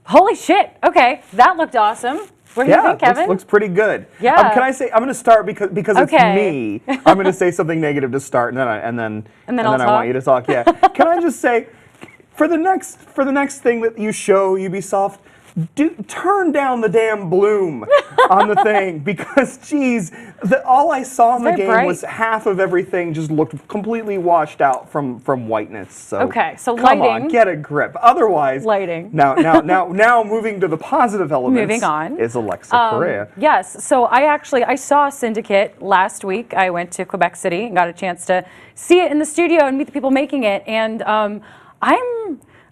Holy shit. Okay, that looked awesome. What do you think, Kevin? Looks pretty good. Yeah. Can I say I'm going to start because it's me. I'm going to say something negative to start, and then I want you to talk. Yeah. Can I just say, for the next thing that you show Ubisoft, turn down the damn bloom on the thing, because geez, all I saw in the game was half of everything just looked completely washed out from whiteness. So okay, so come lighting. on, get a grip. Otherwise, lighting. Now moving to the positive elements. Moving on is Alexa Correa. Yes, so I saw Syndicate last week. I went to Quebec City and got a chance to see it in the studio and meet the people making it, and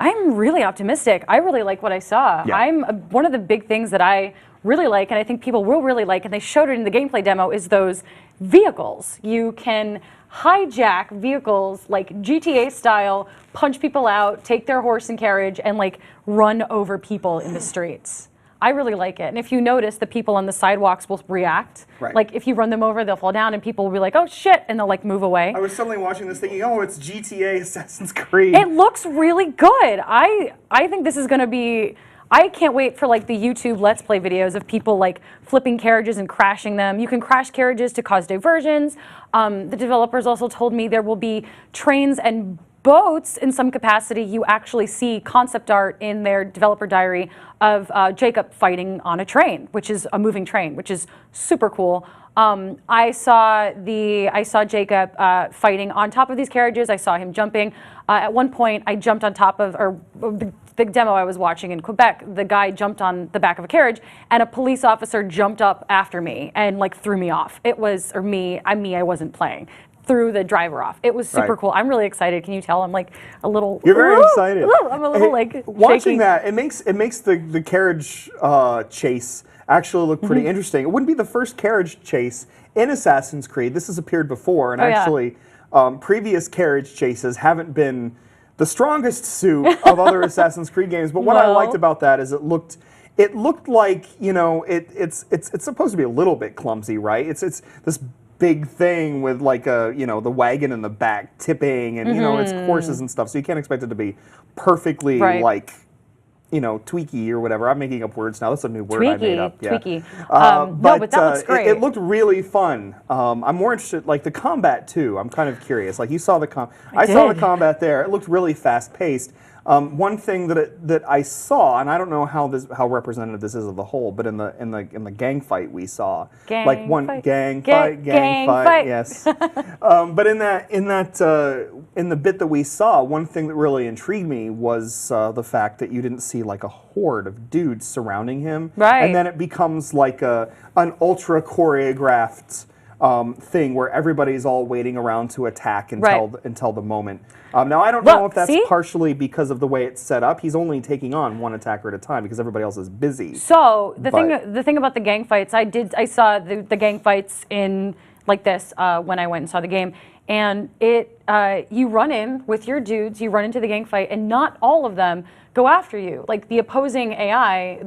I'm really optimistic. I really like what I saw. Yeah. One of the big things that I really like, and I think people will really like, and they showed it in the gameplay demo, is those vehicles. You can hijack vehicles like GTA style, punch people out, take their horse and carriage, and like run over people in the streets. I really like it. And if you notice, the people on the sidewalks will react. Right. Like if you run them over, they'll fall down and people will be like, oh shit, and they'll like move away. I was suddenly watching this thinking, oh, it's GTA Assassin's Creed. It looks really good. I think this is going to be, I can't wait for like the YouTube Let's Play videos of people like flipping carriages and crashing them. You can crash carriages to cause diversions. The developers also told me there will be trains and boats in some capacity. You actually see concept art in their developer diary of Jacob fighting on a train, which is a moving train, which is super cool. I saw Jacob fighting on top of these carriages. I saw him jumping. At one point, I jumped on top of, or the demo I was watching in Quebec, the guy jumped on the back of a carriage, and a police officer jumped up after me and like threw me off. It was, or me, I wasn't playing. Threw the driver off. It was super cool. I'm really excited. Can you tell? I'm like a little. You're very excited. I'm a little like watching shaking. that. It makes the carriage chase actually look pretty interesting. It wouldn't be the first carriage chase in Assassin's Creed. This has appeared before, and actually, previous carriage chases haven't been the strongest suit of other Assassin's Creed games. But what I liked about that is it looked like, you know, it's supposed to be a little bit clumsy, right? It's this big thing with like a, you know, the wagon in the back tipping, and you know, it's horses and stuff, so you can't expect it to be perfectly like, you know, tweaky or whatever. I'm making up words now. That's a new word I made up. Yeah. Tweaky. No, but that looks great. It looked really fun. I'm more interested, like the combat too. I'm kind of curious. Like you saw I saw the combat there. It looked really fast paced. One thing that I saw, and I don't know how representative this is of the whole, but in the gang fight we saw, gang fight, yes. But in the bit that we saw, one thing that really intrigued me was the fact that you didn't see like a horde of dudes surrounding him, and then it becomes like an ultra choreographed thing where everybody's all waiting around to attack until the moment. Now I don't know if that's partially because of the way it's set up. He's only taking on one attacker at a time because everybody else is busy. So the thing about the gang fights, I saw the gang fights in like this when I went and saw the game, and you run in with your dudes, you run into the gang fight, and not all of them go after you. Like the opposing AI,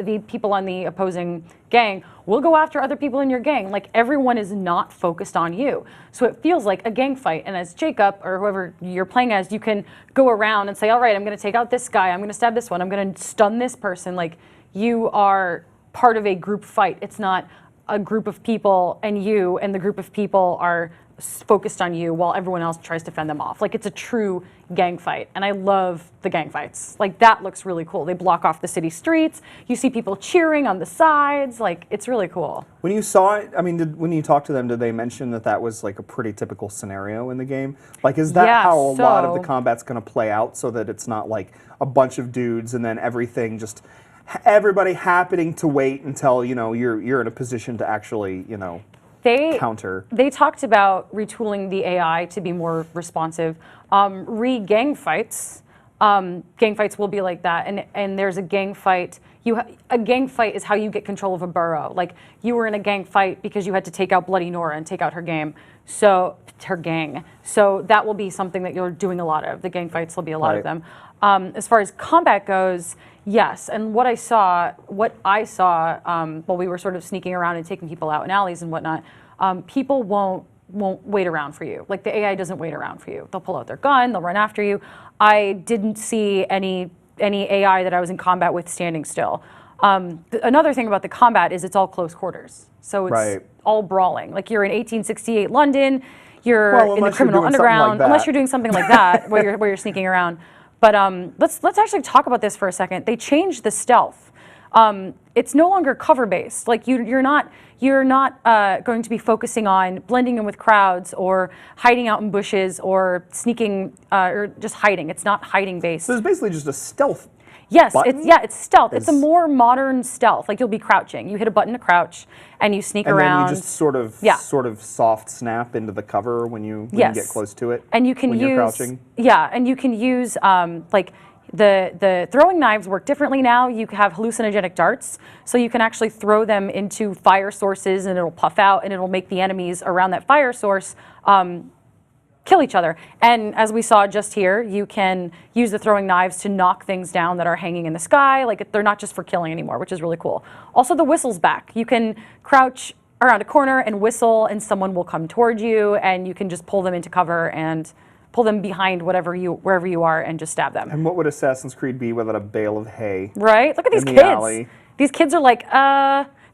the people on the opposing gang will go after other people in your gang. Like everyone is not focused on you. So it feels like a gang fight. And as Jacob or whoever you're playing as, you can go around and say, all right, I'm going to take out this guy. I'm going to stab this one. I'm going to stun this person. Like you are part of a group fight. It's not a group of people and you and the group of people are focused on you while everyone else tries to fend them off. Like it's a true gang fight, and I love the gang fights. Like that looks really cool. They block off the city streets. You see people cheering on the sides. Like it's really cool. When you saw it, I mean, when you talked to them, did they mention that was like a pretty typical scenario in the game? Like, is that how a lot of the combat's going to play out, so that it's not like a bunch of dudes and then everybody happening to wait until, you know, you're in a position to actually, you know, counter? They talked about retooling the AI to be more responsive. Gang fights will be like that, and there's a gang fight. A gang fight is how you get control of a borough. Like you were in a gang fight because you had to take out Bloody Nora and take out her gang. So that will be something that you're doing a lot of. The gang fights will be a lot of them. As far as combat goes, yes. And what I saw while we were sort of sneaking around and taking people out in alleys and whatnot, people won't wait around for you. Like the AI doesn't wait around for you. They'll pull out their gun, they'll run after you. I didn't see any any AI that I was in combat with standing still. Another thing about the combat is it's all close quarters. So it's all brawling. Like you're in 1868 London, you're in the criminal underground, unless you're doing something like that where you're sneaking around. But let's actually talk about this for a second. They changed the stealth. It's no longer cover based. Like you're not going to be focusing on blending in with crowds or hiding out in bushes or sneaking or just hiding. It's not hiding based. So it's basically just a stealth. Yes, button? it's stealth. It's a more modern stealth. Like you'll be crouching. You hit a button to crouch, and you sneak around. And then you just sort of soft snap into the cover when you get close to it. And you can when use you're crouching. Yeah, and you can use like the throwing knives work differently now. You have hallucinogenic darts, so you can actually throw them into fire sources, and it'll puff out, and it'll make the enemies around that fire source kill each other. And as we saw just here, you can use the throwing knives to knock things down that are hanging in the sky. Like they're not just for killing anymore, which is really cool. Also, the whistle's back. You can crouch around a corner and whistle, and someone will come toward you, and you can just pull them into cover and pull them behind wherever you are and just stab them. And what would Assassin's Creed be without a bale of hay? Right? Look at these kids. Alley. These kids are like,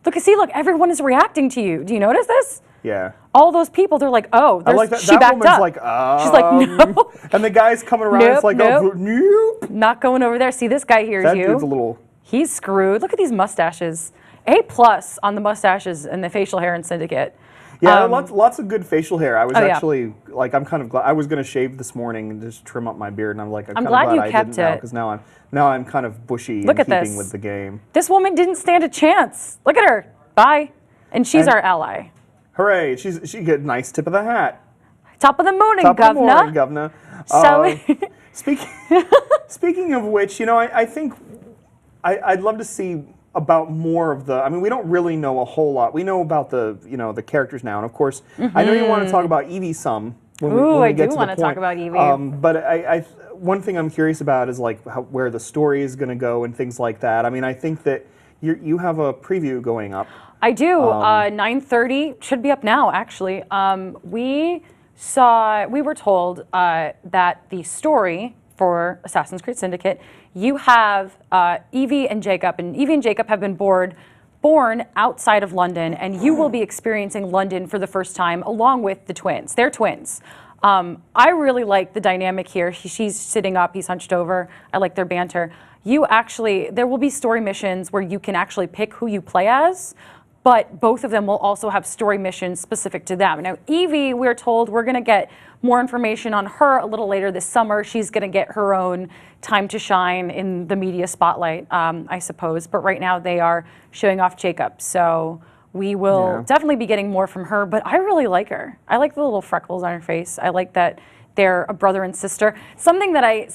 look, everyone is reacting to you. Do you notice this? Yeah. All those people, they're like, oh, I like that. she That backed woman's up. like, She's like, no. And the guy's coming around, Nope, it's like, nope. oh, nope. Not going over there. See, this guy hears That you. dude's a little... He's screwed. Look at these mustaches. A+ on the mustaches and the facial hair in Syndicate. Yeah, lots of good facial hair. I was actually, like, I'm kind of glad. I was going to shave this morning and just trim up my beard, and I'm like, I'm glad you kept it. Because now I'm kind of bushy Look in at keeping this. with the game. This woman didn't stand a chance. Look at her. Bye. And she's our ally. Hooray! She get a nice tip of the hat. Top of the morning, Top of the governor. morning, governor. So Speaking of which, I think I'd love to see about more of the. I mean, we don't really know a whole lot. We know about the characters now, and of course, I know you want to talk about Evie some. When we get to the want to talk about Evie. But one thing I'm curious about is like where the story is going to go and things like that. I mean, I think that you have a preview going up. I do. 9:30 should be up now. Actually, we were told that the story for Assassin's Creed Syndicate, you have Evie and Jacob, and Evie and Jacob have been born outside of London, and you will be experiencing London for the first time along with the twins. They're twins. I really like the dynamic here. She's sitting up, he's hunched over. I like their banter. There will be story missions where you can actually pick who you play as, but both of them will also have story missions specific to them. Now, Evie, we're told we're going to get more information on her a little later this summer. She's going to get her own time to shine in the media spotlight, I suppose. But right now they are showing off Jacob. So we will definitely be getting more from her. But I really like her. I like the little freckles on her face. I like that they're a brother and sister. Something that I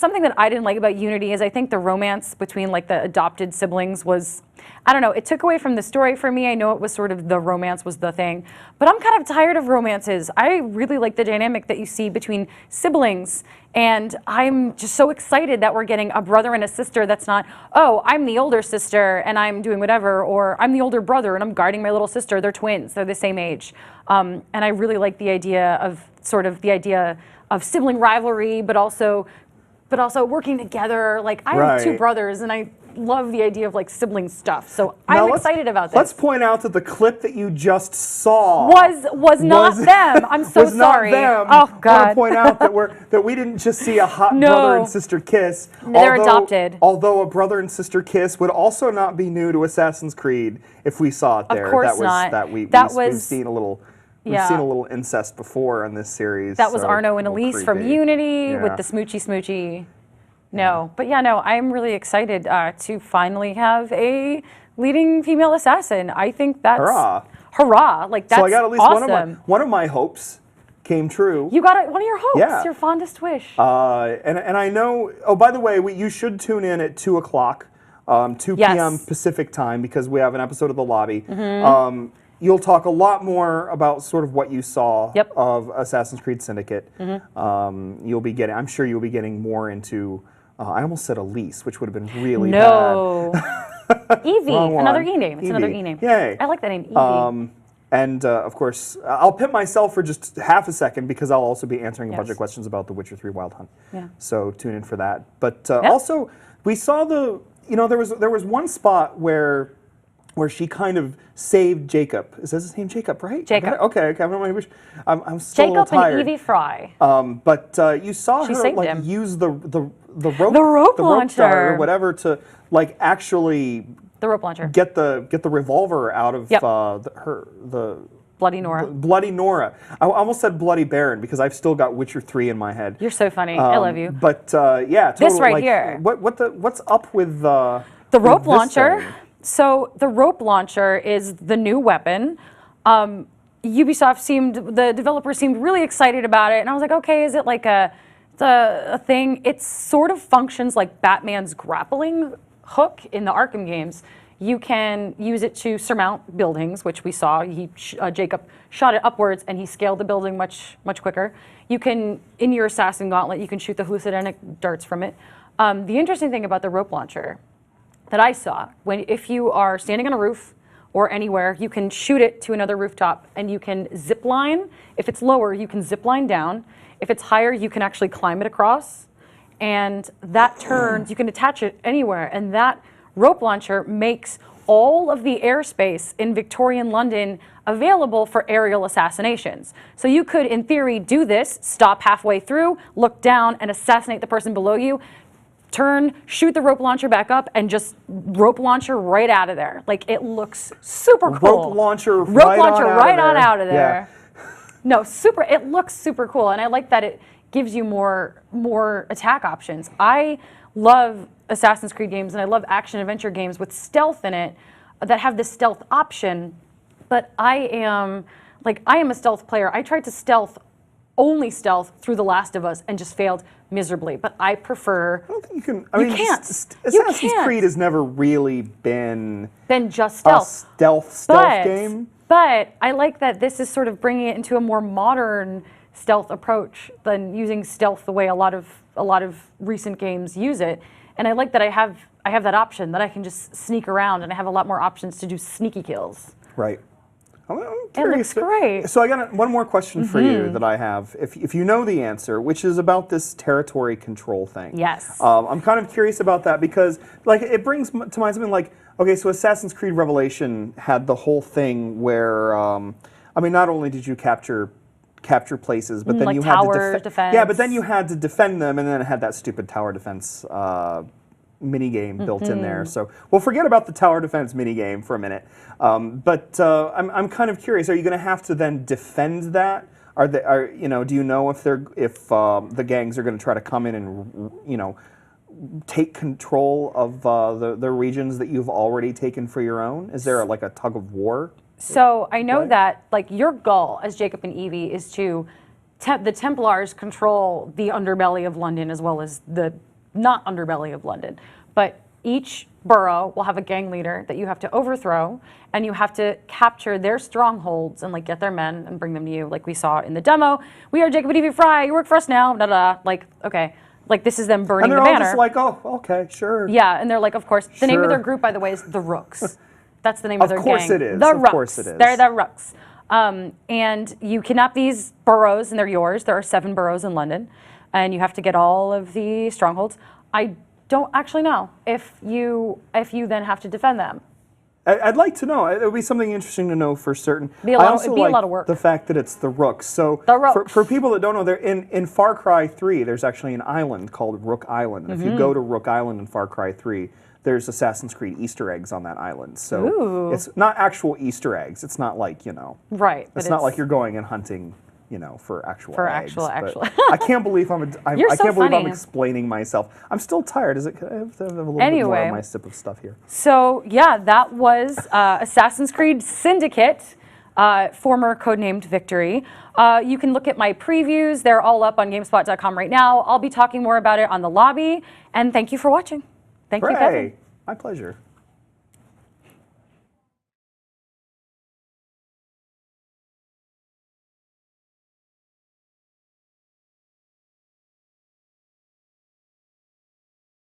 didn't like about Unity is I think the romance between like the adopted siblings was, I don't know, it took away from the story for me. I know it was sort of the romance was the thing, but I'm kind of tired of romances. I really like the dynamic that you see between siblings, and I'm just so excited that we're getting a brother and a sister that's not, oh, I'm the older sister and I'm doing whatever, or I'm the older brother and I'm guarding my little sister. They're twins. They're the same age. And I really like the idea of sibling rivalry, but also working together. Like I have two brothers, and I love the idea of like sibling stuff. So I'm excited about this. Let's point out that the clip that you just saw was not them. I'm so sorry. Not them. Oh God. I want to point out that we didn't just see a hot brother and sister kiss. They're adopted. Although a brother and sister kiss would also not be new to Assassin's Creed if we saw it there. Of course not. We've seen a little. We've seen a little incest before in this series. That was Arno and Elise from Unity with the smoochy. No, but I'm really excited to finally have a leading female assassin. I think that's hurrah! Like that's so I got at least awesome. one of my hopes came true. You got one of your hopes, your fondest wish. And I know. Oh, by the way, you should tune in at 2 o'clock, 2 p.m. Pacific time, because we have an episode of The Lobby. You'll talk a lot more about sort of what you saw of Assassin's Creed Syndicate. I'm sure you'll be getting more into. I almost said Elise, which would have been really bad. Evie, another E name. It's another E name. Yay. I like that name, Evie. And of course, I'll pit myself for just half a second because I'll also be answering a bunch of questions about The Witcher 3 Wild Hunt. Yeah. So tune in for that. But also, we saw there was one spot where she kind of saved Jacob. Is that his name, Jacob, right? Jacob. Okay. I'm still a little tired. Jacob and Evie Fry. But you saw her like him. use the rope, the rope launcher, or whatever to like actually the rope launcher get the revolver out of the Bloody Nora. Bloody Nora. I almost said Bloody Baron because I've still got Witcher 3 in my head. You're so funny. I love you. But yeah, totally, this right here. What's up with the rope launcher? So the rope launcher is the new weapon. Ubisoft the developers seemed really excited about it, and I was like, okay, is it like a thing? It sort of functions like Batman's grappling hook in the Arkham games. You can use it to surmount buildings, which we saw. Jacob shot it upwards, and he scaled the building much quicker. You can, in your assassin gauntlet, you can shoot the hallucinogenic darts from it. The interesting thing about the rope launcher that I saw, if you are standing on a roof or anywhere, you can shoot it to another rooftop, and you can zip line. If it's lower, you can zip line down. If it's higher, you can actually climb it across, and that turns. You can attach it anywhere, and that rope launcher makes all of the airspace in Victorian London available for aerial assassinations. So you could, in theory, do this, stop halfway through, look down, and assassinate the person below you, turn, shoot the rope launcher back up, and just rope launcher right out of there. Like, it looks super cool. Rope launcher right on out of there. Yeah. No, it looks super cool, and I like that it gives you more attack options. I love Assassin's Creed games, and I love action-adventure games with stealth in it that have this stealth option, but I am a stealth player. I tried to only stealth through The Last of Us and just failed miserably, but I prefer... I don't think you can... You can't. Assassin's Creed has never really been just stealth. A stealth game. But I like that this is sort of bringing it into a more modern stealth approach than using stealth the way a lot of recent games use it. And I like that I have that option that I can just sneak around, and I have a lot more options to do sneaky kills. Right. I'm curious. It looks great. So I got one more question for you that I have. If you know the answer, which is about this territory control thing. Yes. I'm kind of curious about that because like it brings to mind something like, okay, so Assassin's Creed Revelation had the whole thing where, not only did you capture places, but then like you had to defend. Yeah, but then you had to defend them, and then it had that stupid tower defense mini game built in there. So we'll forget about the tower defense mini game for a minute. But I'm kind of curious. Are you going to have to then defend that? Do you know if the gangs are going to try to come in and take control of the regions that you've already taken for your own? Is there like a tug of war? So I know that like your goal as Jacob and Evie is to the Templars control the underbelly of London as well as the not underbelly of London. But each borough will have a gang leader that you have to overthrow, and you have to capture their strongholds and like get their men and bring them to you, like we saw in the demo. We are Jacob and Evie Fry. You work for us now. Da da. Like okay. Like this is them burning the banner. And they're all just like, oh, okay, sure. Yeah, and they're like, of course. The name of their group, by the way, is the Rooks. That's the name of their gang. Of course it is. The Rooks. Of course it is. They're the Rooks. And you kidnap these boroughs, and they're yours. There are 7 boroughs in London, and you have to get all of the strongholds. I don't actually know if you then have to defend them. I'd like to know. It would be something interesting to know for certain. It'd be a lot of work. The fact that it's the Rooks. So the Rooks. For people that don't know, in Far Cry 3, there's actually an island called Rook Island. And if you go to Rook Island in Far Cry 3, there's Assassin's Creed Easter eggs on that island. So it's not actual Easter eggs. It's not like, Right. It's not like you're going and hunting, for actual eggs. Actual. I can't believe I can't believe I'm explaining myself. I'm still tired. Can I have a little bit more of my sip of stuff here? So yeah, that was Assassin's Creed Syndicate, former codenamed Victory. You can look at my previews. They're all up on GameSpot.com right now. I'll be talking more about it on the lobby. And thank you for watching. Thank you, Kevin. My pleasure.